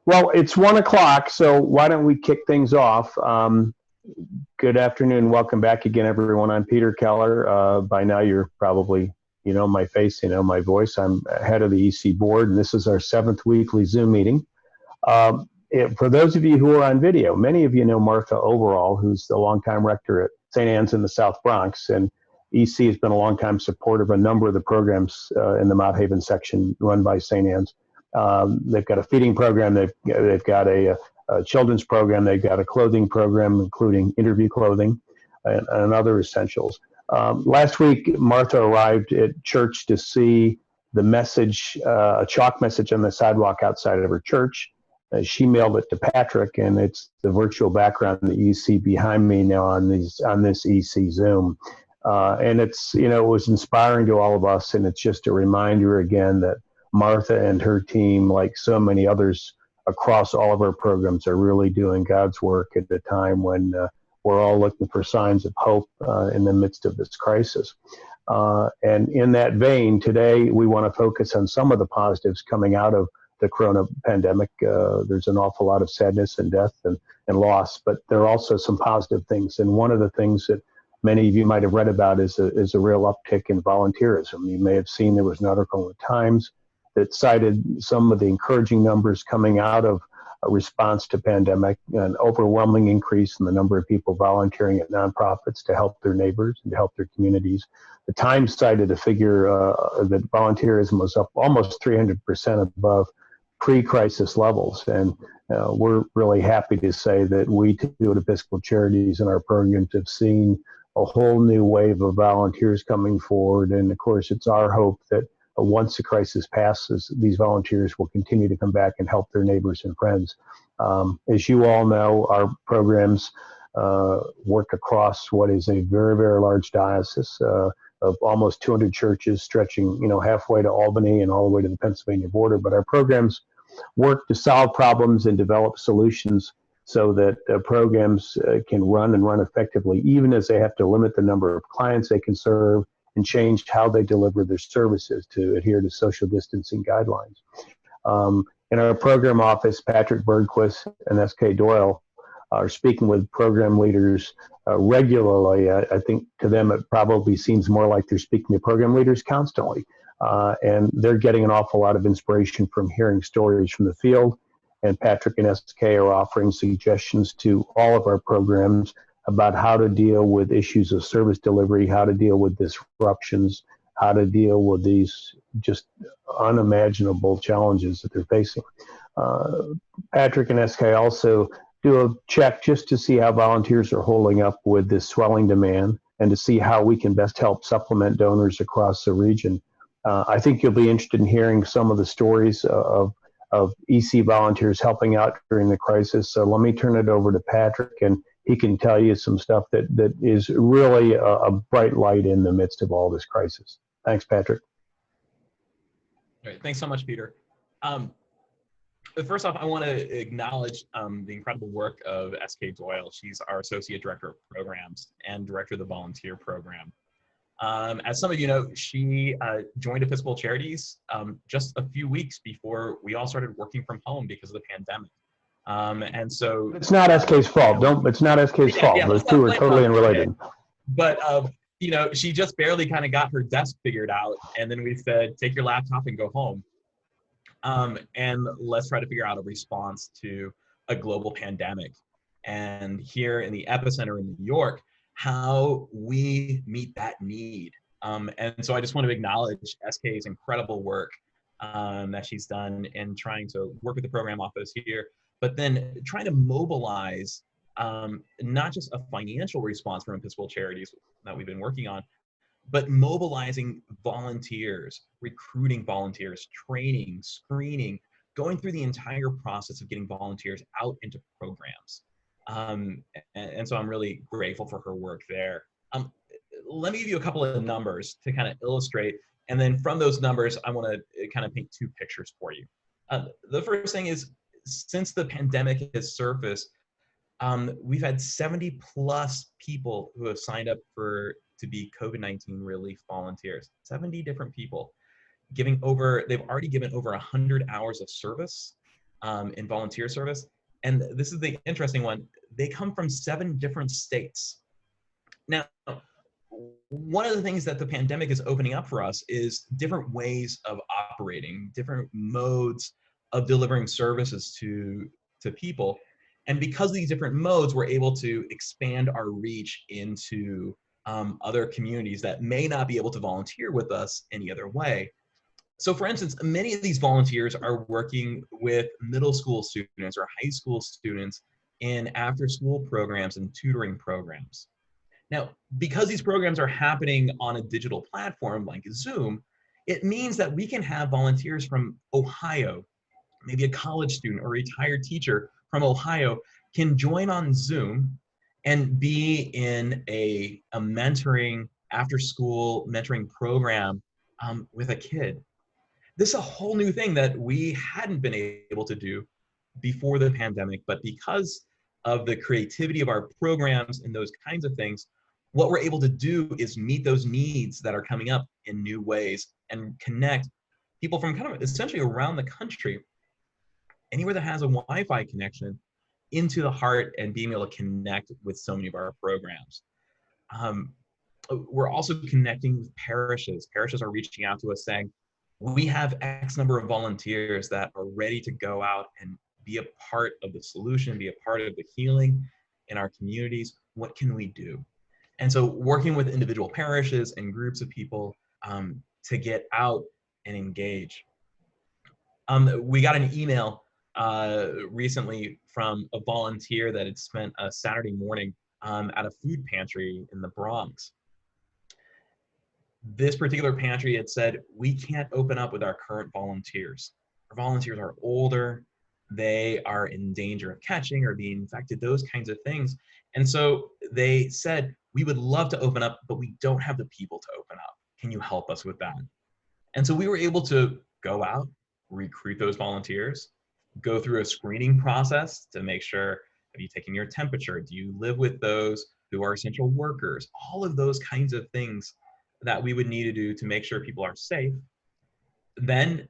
Well, it's 1 o'clock, so why don't we kick things off? Good afternoon. Welcome back again, everyone. I'm Peter Keller. By now, you're probably, my face, my voice. I'm head of the EC board, and this is our 7th weekly Zoom meeting. For those of you who are on video, many of you know Martha Overall, who's the longtime rector at St. Anne's in the South Bronx, and EC has been a longtime supporter of a number of the programs in the Mount Haven section run by St. Anne's. They've got a feeding program. They've got a children's program. They've got a clothing program, including interview clothing and other essentials. Last week, Martha arrived at church to see the message, a chalk message on the sidewalk outside of her church. She mailed it to Patrick, and it's the virtual background that you see behind me now on this EC Zoom. And it was inspiring to all of us, and it's just a reminder again that Martha and her team, like so many others across all of our programs, are really doing God's work at a time when we're all looking for signs of hope in the midst of this crisis. And in that vein, today we want to focus on some of the positives coming out of the corona pandemic. There's an awful lot of sadness and death and loss, but there are also some positive things. And one of the things that many of you might have read about is a real uptick in volunteerism. You may have seen there was an article in the Times that cited some of the encouraging numbers coming out of a response to pandemic, an overwhelming increase in the number of people volunteering at nonprofits to help their neighbors and to help their communities. The Times cited a figure that volunteerism was up almost 300% above pre-crisis levels. And we're really happy to say that we too at Episcopal Charities and our programs have seen a whole new wave of volunteers coming forward. And of course, it's our hope that once the crisis passes, these volunteers will continue to come back and help their neighbors and friends. As you all know, our programs work across what is a very, very large diocese of almost 200 churches stretching, halfway to Albany and all the way to the Pennsylvania border. But our programs work to solve problems and develop solutions so that programs can run effectively, even as they have to limit the number of clients they can serve and change how they deliver their services to adhere to social distancing guidelines. In our program office, Patrick Bergquist and S.K. Doyle are speaking with program leaders regularly. I think to them it probably seems more like they're speaking to program leaders constantly. And they're getting an awful lot of inspiration from hearing stories from the field. And Patrick and SK are offering suggestions to all of our programs about how to deal with issues of service delivery, how to deal with disruptions, how to deal with these just unimaginable challenges that they're facing. Patrick and SK also do a check just to see how volunteers are holding up with this swelling demand and to see how we can best help supplement donors across the region. I think you'll be interested in hearing some of the stories of EC volunteers helping out during the crisis. So let me turn it over to Patrick, and he can tell you some stuff that is really a bright light in the midst of all this crisis. Thanks, Patrick. All right, thanks so much, Peter. First off, I want to acknowledge the incredible work of S.K. Doyle. She's our Associate Director of Programs and Director of the Volunteer Program. As some of you know, she joined Episcopal Charities just a few weeks before we all started working from home because of the pandemic. And so it's not SK's fault. It's not SK's fault. The two are totally unrelated. But she just barely kind of got her desk figured out, and then we said, take your laptop and go home. And let's try to figure out a response to a global pandemic. And here in the epicenter in New York, how we meet that need. And so I just want to acknowledge SK's incredible work that she's done in trying to work with the program office here, but then trying to mobilize not just a financial response from Episcopal Charities that we've been working on, but mobilizing volunteers, recruiting volunteers, training, screening, going through the entire process of getting volunteers out into programs. And so I'm really grateful for her work there. Let me give you a couple of numbers to kind of illustrate. And then from those numbers, I want to kind of paint two pictures for you. The first thing is, since the pandemic has surfaced, we've had 70 plus people who have signed up to be COVID-19 relief volunteers. 70 different people they've already given over 100 hours of service. in volunteer service. And this is the interesting one. They come from 7 different states. Now, one of the things that the pandemic is opening up for us is different ways of operating, different modes of delivering services to people. And because of these different modes, we're able to expand our reach into other communities that may not be able to volunteer with us any other way. So for instance, many of these volunteers are working with middle school students or high school students in after school programs and tutoring programs. Now, because these programs are happening on a digital platform like Zoom, it means that we can have volunteers from Ohio, maybe a college student or a retired teacher from Ohio can join on Zoom and be in a mentoring, after school mentoring program with a kid. This is a whole new thing that we hadn't been able to do before the pandemic, but because of the creativity of our programs and those kinds of things, what we're able to do is meet those needs that are coming up in new ways and connect people from kind of essentially around the country, anywhere that has a Wi-Fi connection, into the heart and being able to connect with so many of our programs. Um, we're also connecting with parishes. Parishes are reaching out to us saying, we have X number of volunteers that are ready to go out and be a part of the solution, be a part of the healing in our communities. What can we do? And so working with individual parishes and groups of people to get out and engage. We got an email recently from a volunteer that had spent a Saturday morning at a food pantry in the Bronx. This particular pantry had said, we can't open up with our current volunteers. Our volunteers are older, they are in danger of catching or being infected, those kinds of things. And so they said, we would love to open up, but we don't have the people to open up. Can you help us with that? And so we were able to go out, recruit those volunteers, go through a screening process to make sure, have you taken your temperature? Do you live with those who are essential workers? All of those kinds of things that we would need to do to make sure people are safe. Then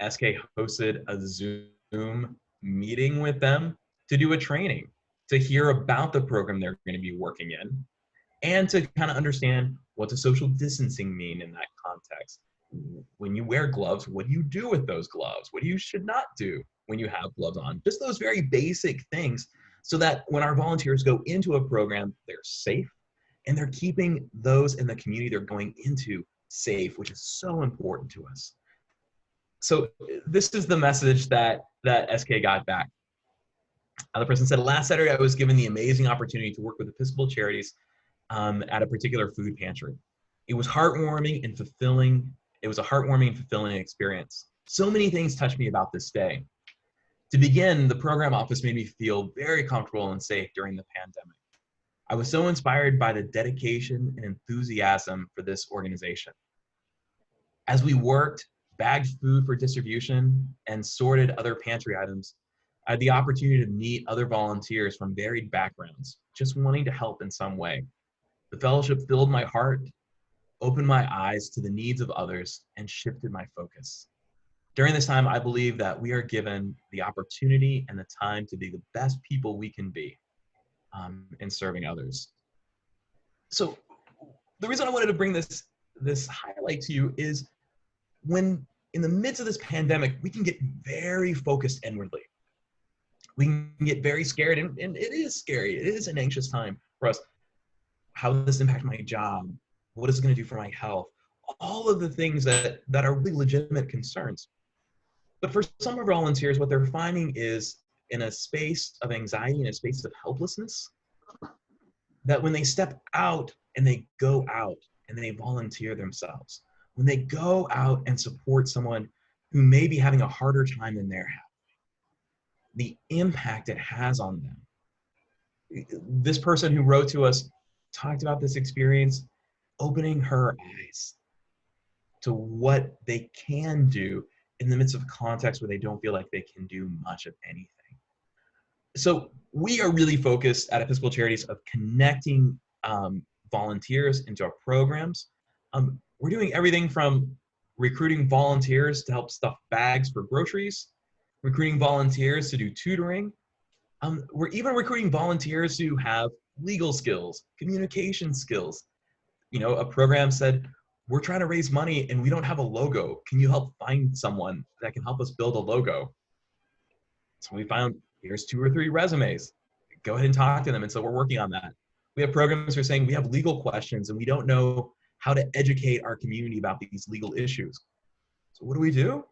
SK hosted a Zoom meeting with them to do a training, to hear about the program they're going to be working in, and to kind of understand what does social distancing mean in that context. When you wear gloves, what do you do with those gloves? What you should not do when you have gloves on? Just those very basic things so that when our volunteers go into a program, they're safe and they're keeping those in the community they're going into safe, which is so important to us. So this is the message that SK got back. The person said, last Saturday, I was given the amazing opportunity to work with Episcopal Charities at a particular food pantry. It was heartwarming and fulfilling. It was a heartwarming and fulfilling experience. So many things touched me about this day. To begin, the program office made me feel very comfortable and safe during the pandemic. I was so inspired by the dedication and enthusiasm for this organization. As we worked, bagged food for distribution, and sorted other pantry items, I had the opportunity to meet other volunteers from varied backgrounds, just wanting to help in some way. The fellowship filled my heart, opened my eyes to the needs of others, and shifted my focus. During this time, I believe that we are given the opportunity and the time to be the best people we can be in serving others. So the reason I wanted to bring this highlight to you is when in the midst of this pandemic, we can get very focused inwardly. We can get very scared, and it is scary. It is an anxious time for us. How does this impact my job? What is it going to do for my health? All of the things that are really legitimate concerns. But for some of our volunteers, what they're finding is in a space of anxiety, in a space of helplessness, that when they step out and they go out and they volunteer themselves, when they go out and support someone who may be having a harder time than they're having, the impact it has on them. This person who wrote to us talked about this experience opening her eyes to what they can do in the midst of a context where they don't feel like they can do much of anything. So we are really focused at Episcopal Charities of connecting volunteers into our programs. We're doing everything from recruiting volunteers to help stuff bags for groceries. recruiting volunteers to do tutoring. We're even recruiting volunteers who have legal skills, communication skills. A program said, we're trying to raise money and we don't have a logo. Can you help find someone that can help us build a logo? So we found, here's 2 or 3 resumes. Go ahead and talk to them. And so we're working on that. We have programs who are saying we have legal questions and we don't know how to educate our community about these legal issues. So what do?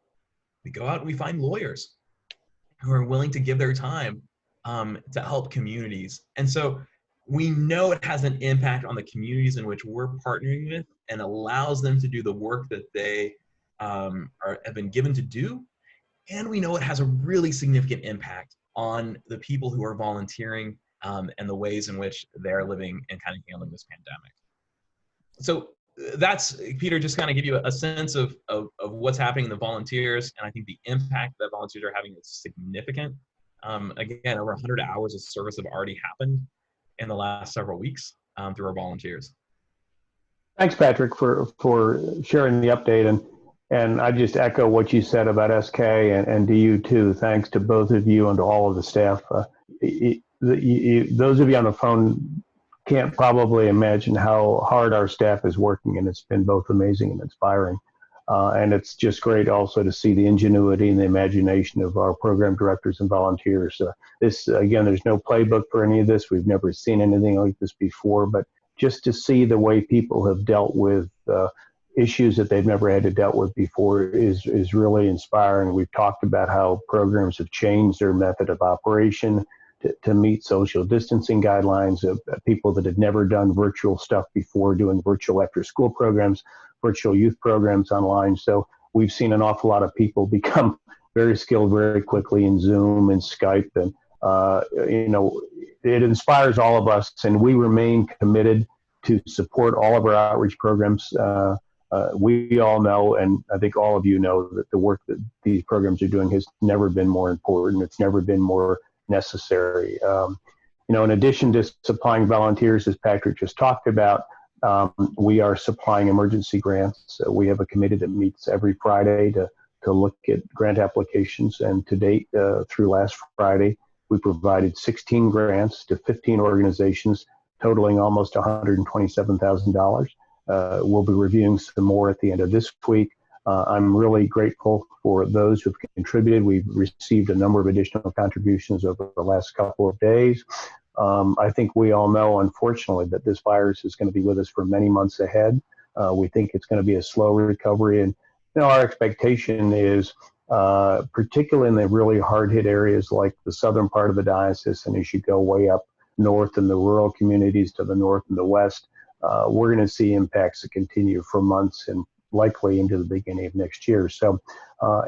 We go out and we find lawyers who are willing to give their time to help communities. And so we know it has an impact on the communities in which we're partnering with and allows them to do the work that they have been given to do. And we know it has a really significant impact on the people who are volunteering and the ways in which they're living and kind of handling this pandemic. So that's, Peter, just kind of give you a sense of what's happening in the volunteers. And I think the impact that volunteers are having is significant. Again, over 100 hours of service have already happened in the last several weeks through our volunteers. Thanks, Patrick, for sharing the update. And I just echo what you said about SK and to you too. Thanks to both of you and to all of the staff. Those of you on the phone can't probably imagine how hard our staff is working, and it's been both amazing and inspiring. And it's just great also to see the ingenuity and the imagination of our program directors and volunteers. Again, there's no playbook for any of this. We've never seen anything like this before, but just to see the way people have dealt with issues that they've never had to deal with before is really inspiring. We've talked about how programs have changed their method of operation to meet social distancing guidelines of people that had never done virtual stuff before, doing virtual after-school programs, virtual youth programs online. So we've seen an awful lot of people become very skilled very quickly in Zoom and Skype. And, it inspires all of us, and we remain committed to support all of our outreach programs. We all know, and I think all of you know, that the work that these programs are doing has never been more important. It's never been more necessary. In addition to supplying volunteers, as Patrick just talked about, we are supplying emergency grants. We have a committee that meets every Friday to look at grant applications, and to date, through last Friday, we provided 16 grants to 15 organizations, totaling almost $127,000. We'll be reviewing some more at the end of this week. I'm really grateful for those who've contributed. We've received a number of additional contributions over the last couple of days. I think we all know, unfortunately, that this virus is going to be with us for many months ahead. We think it's going to be a slow recovery. And our expectation is, particularly in the really hard-hit areas like the southern part of the diocese, and as you go way up north in the rural communities to the north and the west, we're going to see impacts that continue for months and likely into the beginning of next year. So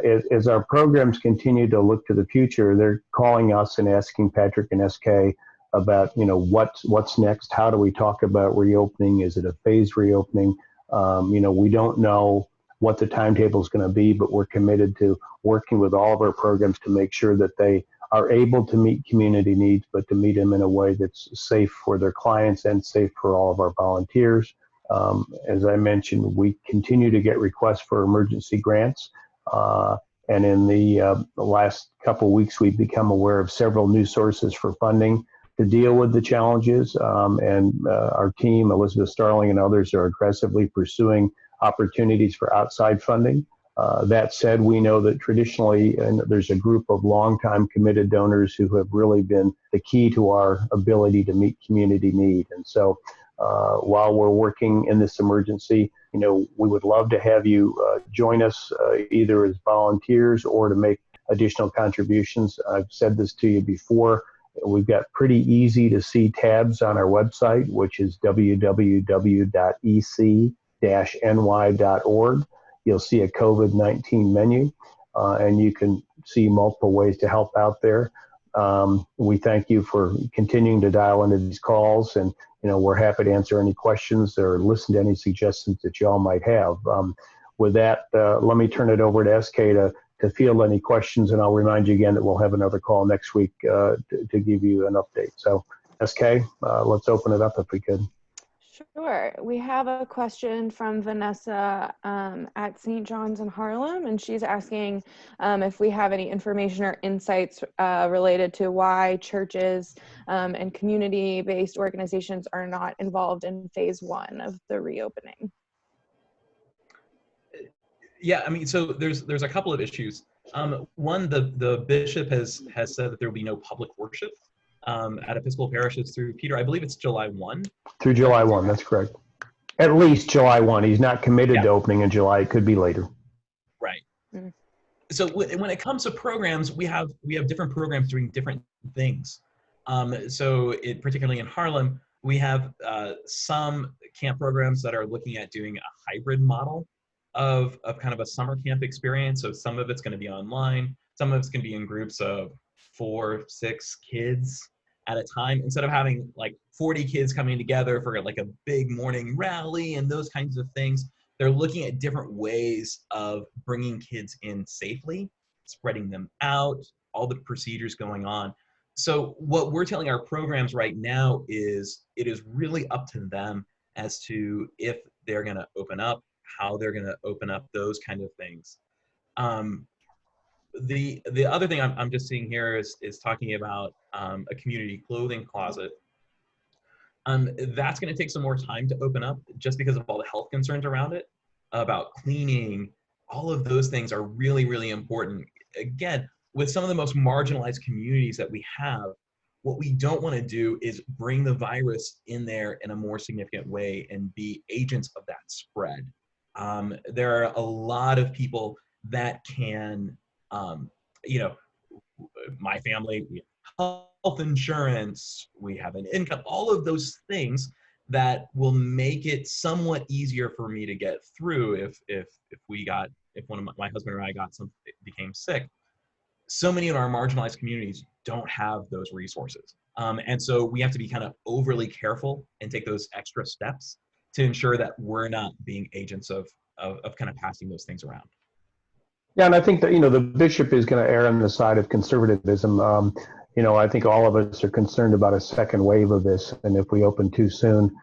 as our programs continue to look to the future, they're calling us and asking Patrick and SK about, what's next? How do we talk about reopening? Is it a phased reopening? We don't know what the timetable is going to be, but we're committed to working with all of our programs to make sure that they are able to meet community needs, but to meet them in a way that's safe for their clients and safe for all of our volunteers. As I mentioned, we continue to get requests for emergency grants. And in the last couple of weeks, we've become aware of several new sources for funding to deal with the challenges. And our team, Elizabeth Starling and others, are aggressively pursuing opportunities for outside funding. That said, we know that traditionally, and there's a group of longtime committed donors who have really been the key to our ability to meet community need. And so while we're working in this emergency, we would love to have you join us either as volunteers or to make additional contributions. I've said this to you before. We've got pretty easy to see tabs on our website, which is www.ec-ny.org. You'll see a COVID-19 menu, and you can see multiple ways to help out there. We thank you for continuing to dial into these calls, and we're happy to answer any questions or listen to any suggestions that you all might have. With that, let me turn it over to SK to field any questions, and I'll remind you again that we'll have another call next week to give you an update. So, SK, let's open it up if we could. Sure. We have a question from Vanessa at St. John's in Harlem, and she's asking if we have any information or insights related to why churches and community-based organizations are not involved in phase 1 of the reopening. Yeah, I mean, so there's a couple of issues. One, the bishop has said that there will be no public worship at Episcopal parishes through Peter. I believe it's July 1. Through July 1, that's correct. At least July 1. He's not committed to opening in July. It could be later. Right. Mm. So when it comes to programs, we have different programs doing different things. Particularly in Harlem, we have some camp programs that are looking at doing a hybrid model of kind of a summer camp experience. So some of it's going to be online, some of it's going to be in groups of 4, 6 kids at a time, instead of having like 40 kids coming together for like a big morning rally and those kinds of things. They're looking at different ways of bringing kids in safely, spreading them out, all the procedures going on. So what we're telling our programs right now is it is really up to them as to if they're going to open up, how they're going to open up, those kind of things. The other thing I'm just seeing here is talking about a community clothing closet. That's going to take some more time to open up just because of all the health concerns around it, about cleaning. All of those things are really, really important. Again, with some of the most marginalized communities that we have, what we don't want to do is bring the virus in there in a more significant way and be agents of that spread. There are a lot of people that can, my family, we have health insurance, we have an income, all of those things that will make it somewhat easier for me to get through if one of my husband or I became sick. So many of our marginalized communities don't have those resources. And so we have to be kind of overly careful and take those extra steps to ensure that we're not being agents of kind of passing those things around. Yeah, and I think that, the bishop is going to err on the side of conservatism. I think all of us are concerned about a second wave of this. And if we open too soon,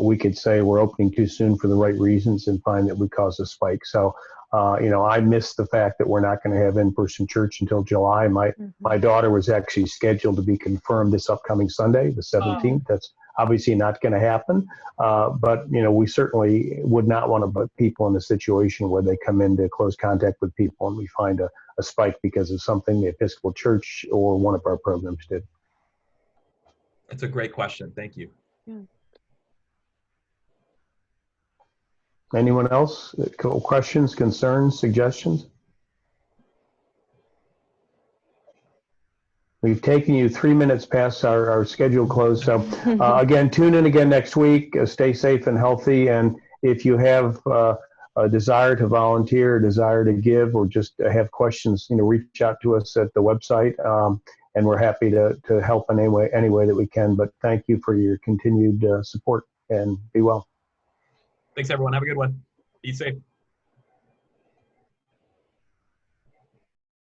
we could say we're opening too soon for the right reasons and find that we cause a spike. So, I miss the fact that we're not going to have in-person church until July. My daughter was actually scheduled to be confirmed this upcoming Sunday, the 17th. That's obviously not going to happen. But, we certainly would not want to put people in a situation where they come into close contact with people and we find a spike because of something the Episcopal Church or one of our programs did. That's a great question. Thank you. Yeah. Anyone else? Questions, concerns, suggestions? We've taken you 3 minutes past our scheduled close. So again, tune in again next week. Stay safe and healthy. And if you have a desire to volunteer, a desire to give, or just have questions, reach out to us at the website. And we're happy to help in any way that we can. But thank you for your continued support, and be well. Thanks, everyone. Have a good one. Be safe.